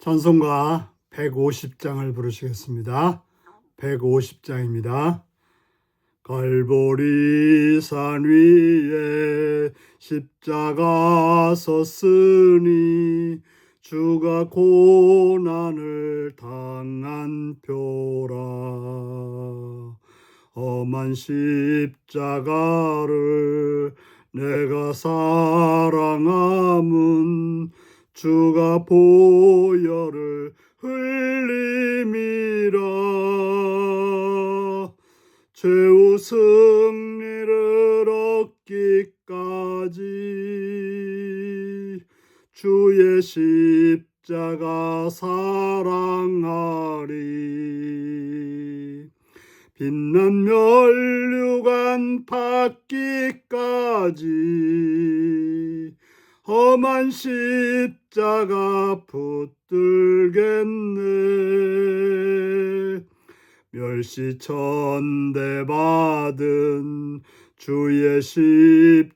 찬송가 150장을 부르시겠습니다. 150장입니다. 갈보리 산 위에 십자가 섰으니 주가 고난을 당한 표라. 험한 십자가를 내가 사랑함은 주가 보혈을 흘림이라. 최후 승리를 얻기까지 주의 십자가 사랑하리. 빛난 면류관 받기까지 험한 십자가 붙들겠네. 멸시천대 받은 주의 십자가에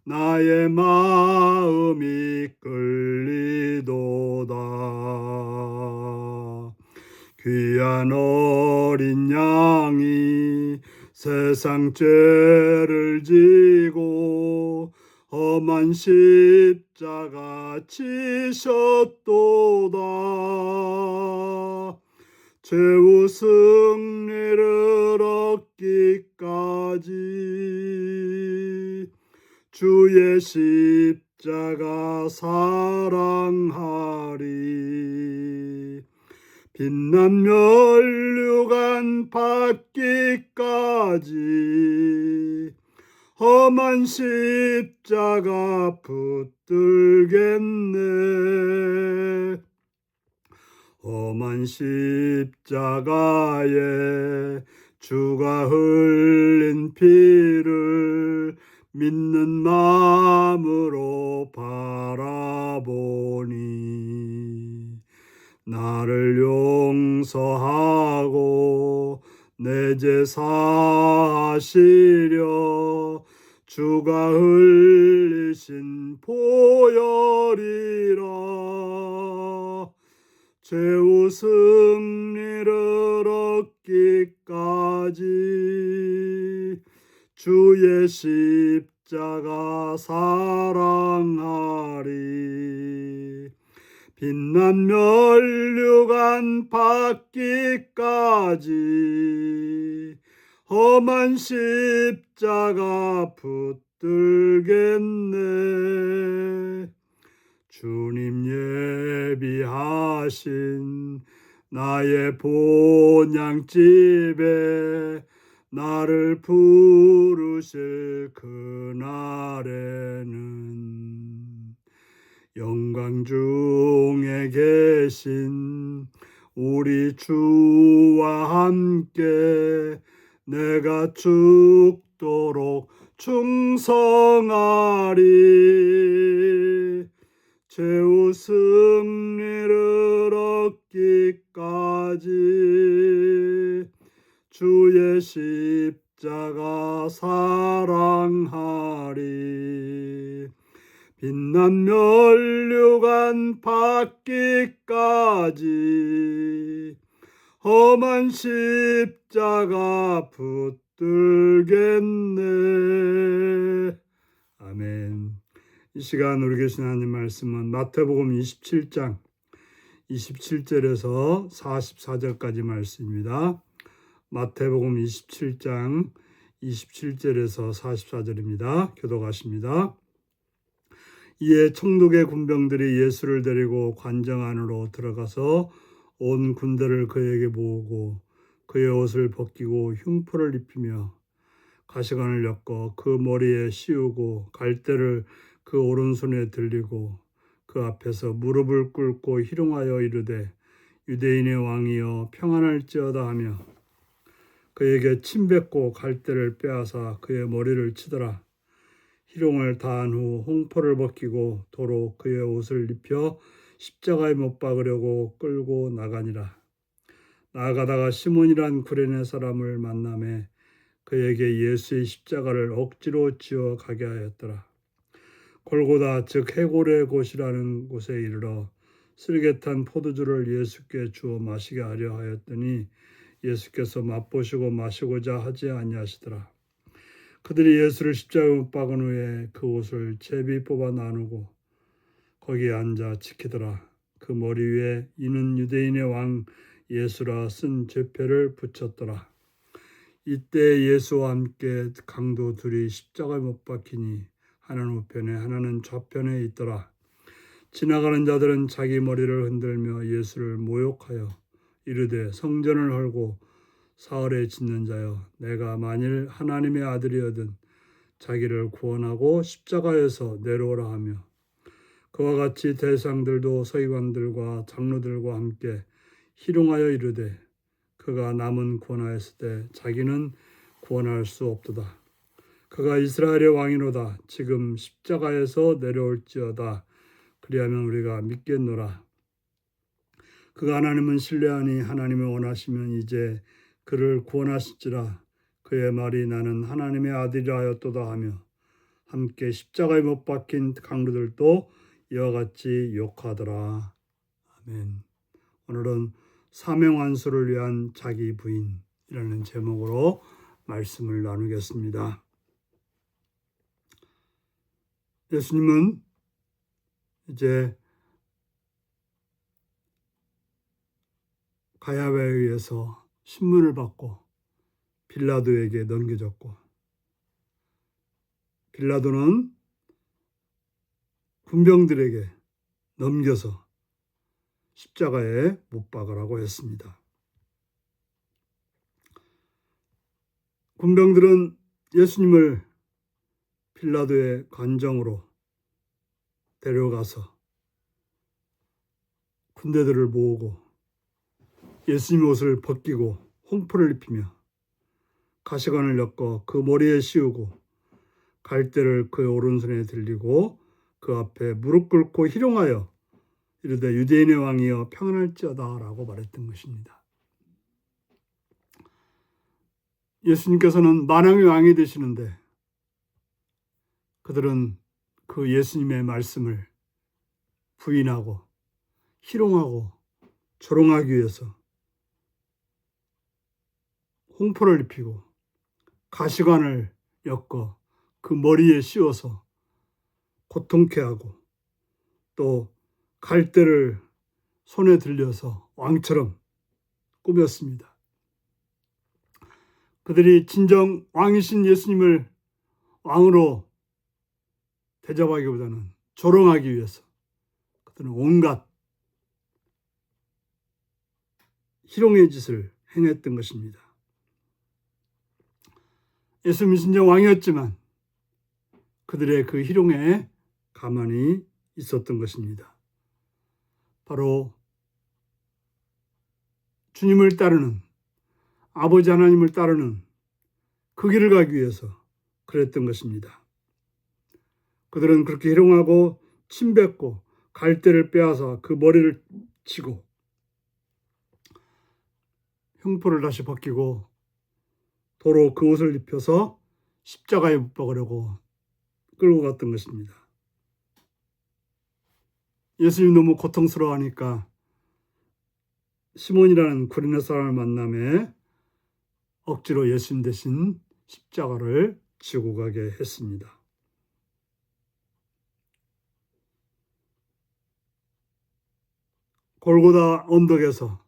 나의 마음이 끌리도다. 귀한 어린 양이 세상 죄를 지고 험한 십자가 지셨도다. 최후 승리를 얻기까지 주의 십자가 사랑하리. 빛난 면류관 받기까지 험한 십자가 붙들겠네. 험한 십자가에 주가 흘린 피를 믿는 마음으로 바라보니 나를 용서하고 내 죄 사하시려 주가 흘리신 보혈이라. 최후 승리를 얻기까지 주의 십자가 사랑하리. 빛난 면류관 받기까지 험한 십자가 붙들겠네. 주님 예비하신 나의 본향집에 나를 부르실 그날에는 영광 중에 계신 우리 주와 함께 내가 죽도록 충성하리. 최후 승리를 얻기까지 주의 십자가 사랑하리. 빛난 면류관 받기까지 험한 십자가 붙들겠네. 아멘. 이 시간 우리 계신 하나님 말씀은 마태복음 27장 27절에서 44절까지 말씀입니다. 마태복음 27장 27절에서 44절입니다. 교독하십니다. 이에 총독의 군병들이 예수를 데리고 관정 안으로 들어가서 온 군대를 그에게 모으고 그의 옷을 벗기고 흉포를 입히며 가시관을 엮어 그 머리에 씌우고 갈대를 그 오른손에 들리고 그 앞에서 무릎을 꿇고 희롱하여 이르되 유대인의 왕이여 평안할지어다 하며 그에게 침 뱉고 갈대를 빼앗아 그의 머리를 치더라. 희롱을 다한 후 홍포를 벗기고 도로 그의 옷을 입혀 십자가에 못 박으려고 끌고 나가니라. 나아가다가 시몬이란 구레네 사람을 만나매 그에게 예수의 십자가를 억지로 지어 가게 하였더라. 골고다 즉 해골의 곳이라는 곳에 이르러 쓸개탄 포도주를 예수께 주어 마시게 하려 하였더니 예수께서 맛보시고 마시고자 하지 아니하시더라. 그들이 예수를 십자가에 못 박은 후에 그 옷을 제비 뽑아 나누고 거기에 앉아 지키더라. 그 머리 위에 이는 유대인의 왕 예수라 쓴 죄패를 붙였더라. 이때 예수와 함께 강도 둘이 십자가에 못 박히니 하나는 우편에 하나는 좌편에 있더라. 지나가는 자들은 자기 머리를 흔들며 예수를 모욕하여 이르되 성전을 헐고 사흘에 짓는 자여 내가 만일 하나님의 아들이어든 자기를 구원하고 십자가에서 내려오라 하며 그와 같이 대상들도 서기관들과 장로들과 함께 희롱하여 이르되 그가 남은 구원하였을 때 자기는 구원할 수 없도다. 그가 이스라엘의 왕이로다. 지금 십자가에서 내려올지어다. 그리하면 우리가 믿겠노라. 그가 하나님은 신뢰하니 하나님을 원하시면 이제 그를 구원하실지라. 그의 말이 나는 하나님의 아들이라 하였도다 하며 함께 십자가에 못 박힌 강도들도 이와 같이 욕하더라. 아멘. 오늘은 사명완수를 위한 자기 부인이라는 제목으로 말씀을 나누겠습니다. 예수님은 이제 가야바에 의해서 신문을 받고 빌라도에게 넘겨졌고 빌라도는 군병들에게 넘겨서 십자가에 못 박으라고 했습니다. 군병들은 예수님을 빌라도의 관정으로 데려가서 군대들을 모으고 예수님 옷을 벗기고 홍포를 입히며 가시관을 엮어 그 머리에 씌우고 갈대를 그의 오른손에 들리고 그 앞에 무릎 꿇고 희롱하여 이르되 유대인의 왕이여 평안할지어다 라고 말했던 것입니다. 예수님께서는 만왕의 왕이 되시는데 그들은 그 예수님의 말씀을 부인하고 희롱하고 조롱하기 위해서 홍포를 입히고 가시관을 엮어 그 머리에 씌워서 고통케 하고 또 갈대를 손에 들려서 왕처럼 꾸몄습니다. 그들이 진정 왕이신 예수님을 왕으로 대접하기보다는 조롱하기 위해서 그들은 온갖 희롱의 짓을 행했던 것입니다. 예수님은 진정 왕이었지만 그들의 그 희롱에 가만히 있었던 것입니다. 바로 주님을 따르는 아버지 하나님을 따르는 그 길을 가기 위해서 그랬던 것입니다. 그들은 그렇게 희롱하고 침뱉고 갈대를 빼앗아 그 머리를 치고 흉포를 다시 벗기고 도로 그 옷을 입혀서 십자가에 못 박으려고 끌고 갔던 것입니다. 예수님이 너무 고통스러워하니까 시몬이라는 구레네 사람을 만남에 억지로 예수님 대신 십자가를 지고 가게 했습니다. 골고다 언덕에서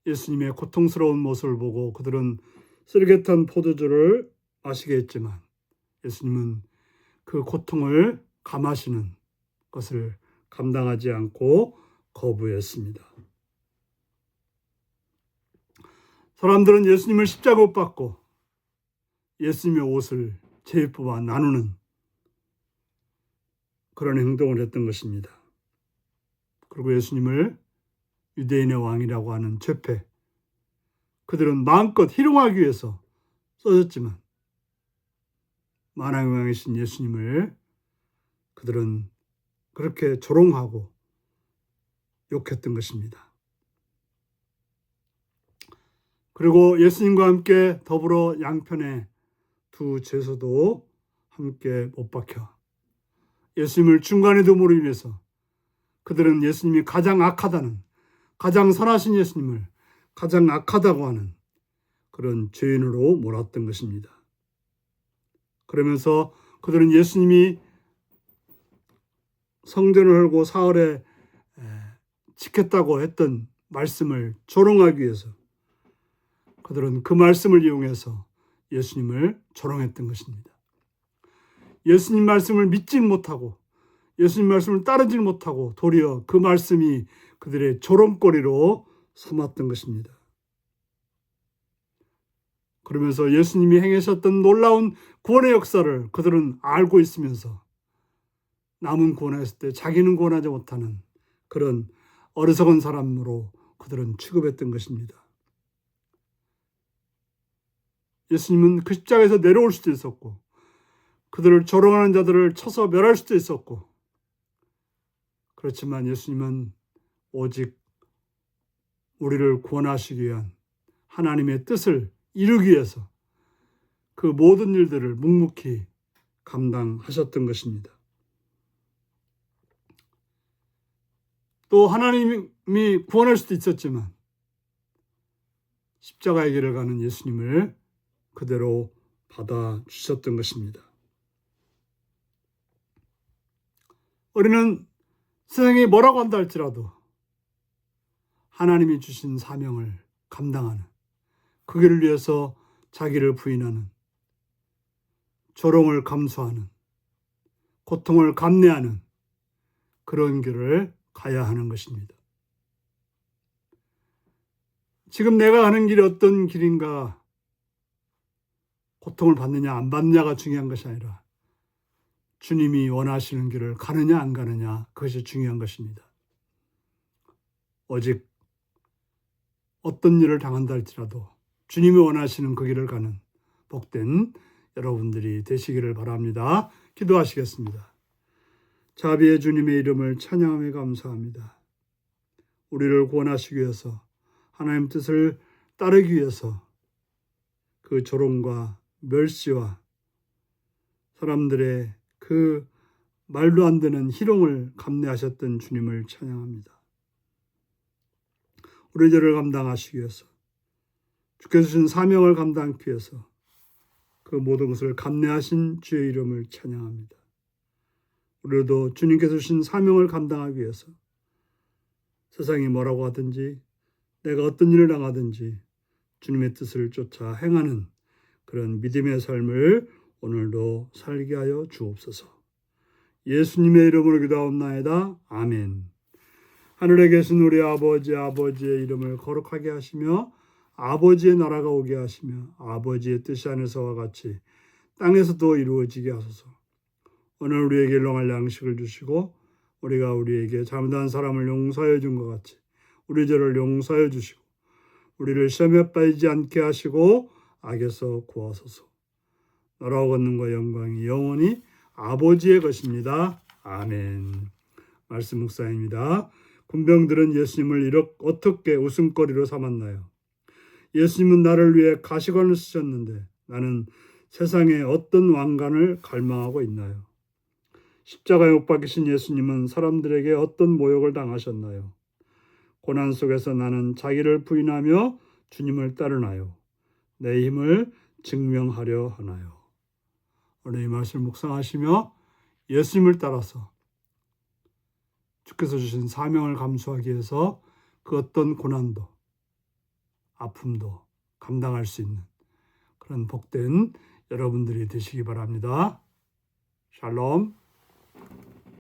예수님의 고통스러운 모습을 보고 그들은 쓸개탄 포도주를 마시게 했지만 예수님은 그 고통을 감하시는 것을 감당하지 않고 거부했습니다. 사람들은 예수님을 십자가 못 박고 예수님의 옷을 제일 뽑아 나누는 그런 행동을 했던 것입니다. 그리고 예수님을 유대인의 왕이라고 하는 죄패, 그들은 마음껏 희롱하기 위해서 써졌지만 만왕의 왕이신 예수님을 그들은 그렇게 조롱하고 욕했던 것입니다. 그리고 예수님과 함께 더불어 양편에 두 죄수도 함께 못 박혀 예수님을 중간에 둠으로 인해서 그들은 예수님이 가장 악하다는, 가장 선하신 예수님을 가장 악하다고 하는 그런 죄인으로 몰았던 것입니다. 그러면서 그들은 예수님이 성전을 헐고 사흘에 지켰다고 했던 말씀을 조롱하기 위해서 그들은 그 말씀을 이용해서 예수님을 조롱했던 것입니다. 예수님 말씀을 믿지 못하고 예수님 말씀을 따르지 못하고 도리어 그 말씀이 그들의 조롱거리로 삼았던 것입니다. 그러면서 예수님이 행하셨던 놀라운 구원의 역사를 그들은 알고 있으면서 남은 구원했을 때 자기는 구원하지 못하는 그런 어리석은 사람으로 그들은 취급했던 것입니다. 예수님은 그 십자가에서 내려올 수도 있었고 그들을 조롱하는 자들을 쳐서 멸할 수도 있었고, 그렇지만 예수님은 오직 우리를 구원하시기 위한 하나님의 뜻을 이루기 위해서 그 모든 일들을 묵묵히 감당하셨던 것입니다. 또 하나님이 구원할 수도 있었지만 십자가의 길을 가는 예수님을 그대로 받아주셨던 것입니다. 우리는 세상이 뭐라고 한다 할지라도 하나님이 주신 사명을 감당하는, 그 길을 위해서 자기를 부인하는, 조롱을 감수하는, 고통을 감내하는 그런 길을 가야 하는 것입니다. 지금 내가 가는 길이 어떤 길인가, 고통을 받느냐 안 받느냐가 중요한 것이 아니라 주님이 원하시는 길을 가느냐 안 가느냐, 그것이 중요한 것입니다. 오직 어떤 일을 당한다 할지라도 주님이 원하시는 그 길을 가는 복된 여러분들이 되시기를 바랍니다. 기도하시겠습니다. 자비의 주님의 이름을 찬양하며 감사합니다. 우리를 구원하시기 위해서, 하나님 뜻을 따르기 위해서 그 조롱과 멸시와 사람들의 그 말도 안 되는 희롱을 감내하셨던 주님을 찬양합니다. 우리 죄를 감당하시기 위해서, 주께서 주신 사명을 감당하기 위해서 그 모든 것을 감내하신 주의 이름을 찬양합니다. 우리도 주님께서 주신 사명을 감당하기 위해서 세상이 뭐라고 하든지 내가 어떤 일을 당하든지 주님의 뜻을 쫓아 행하는 그런 믿음의 삶을 오늘도 살게 하여 주옵소서. 예수님의 이름으로 기도하옵나이다. 아멘. 하늘에 계신 우리 아버지의 이름을 거룩하게 하시며 아버지의 나라가 오게 하시며 아버지의 뜻이 하늘에서와 같이 땅에서도 이루어지게 하소서. 오늘 우리에게 일용할 양식을 주시고 우리가 우리에게 잘못한 사람을 용서해 준 것 같이 우리 죄를 용서해 주시고 우리를 시험에 빠지지 않게 하시고 악에서 구하소서. 나라와 권능과 영광이 영원히 아버지의 것입니다. 아멘. 말씀 묵상입니다. 군병들은 예수님을 어떻게 웃음거리로 삼았나요? 예수님은 나를 위해 가시관을 쓰셨는데 나는 세상에 어떤 왕관을 갈망하고 있나요? 십자가에 못 박히신 예수님은 사람들에게 어떤 모욕을 당하셨나요? 고난 속에서 나는 자기를 부인하며 주님을 따르나요? 내 힘을 증명하려 하나요? 오늘 이 말씀을 묵상하시며 예수님을 따라서 주께서 주신 사명을 감수하기 위해서 그 어떤 고난도 아픔도 감당할 수 있는 그런 복된 여러분들이 되시기 바랍니다. 샬롬.